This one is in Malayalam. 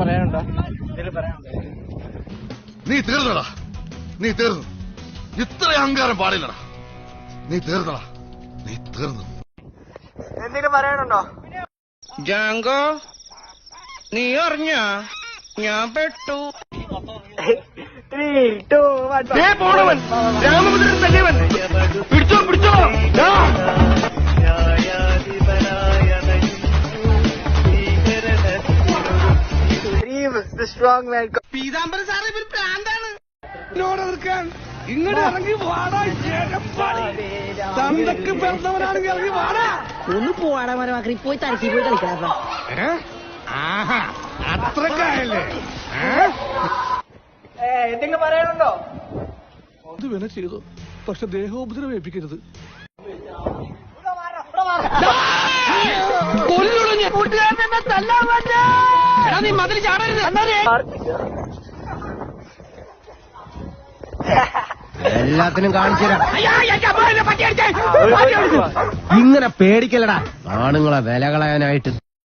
പറയാനുണ്ടോ? നീ തീർന്നടാ, നീ തീർന്നു. ഇത്ര അഹങ്കാരം പാടില്ലടാ. നീ തീർന്നടാ, നീ തീർന്നു. എന്തെങ്കിലും പറയാനുണ്ടോ? ജാങ്കോ, നീ അറിഞ്ഞ ഞാൻ പെട്ടു. 3, 2, 1 പോണവൻ രാമഭദ്രൻ തല്ലിയവൻ. പിടിച്ചോ പിടിച്ചോ. പീതാംബരൻ സാറ് ഇവർ പ്രാന്താണ്. ഇങ്ങോട്ട് ഇറങ്ങി വാടാ. തന്തക്ക് പിറന്നവനാണെങ്കിൽ ഇറങ്ങി വാടാ. ഒന്ന് പോവാടാ മരമാക്കി പോയി തരക്കി പോയി കളിക്കാ. അത്രക്കായല്ലേ? എന്തെങ്കിലും പറയാനുണ്ടോ? അത് വില ചെയ്തു, പക്ഷെ ദേഹോപദ്രവേൽപ്പിക്കരുത്. നീ മതിൽ ചാടരുത്. എല്ലാത്തിനും കാണിച്ചു തരാം. ഇങ്ങനെ പേടിക്കലടാ ആണുങ്ങളെ വില കളയാനായിട്ട്.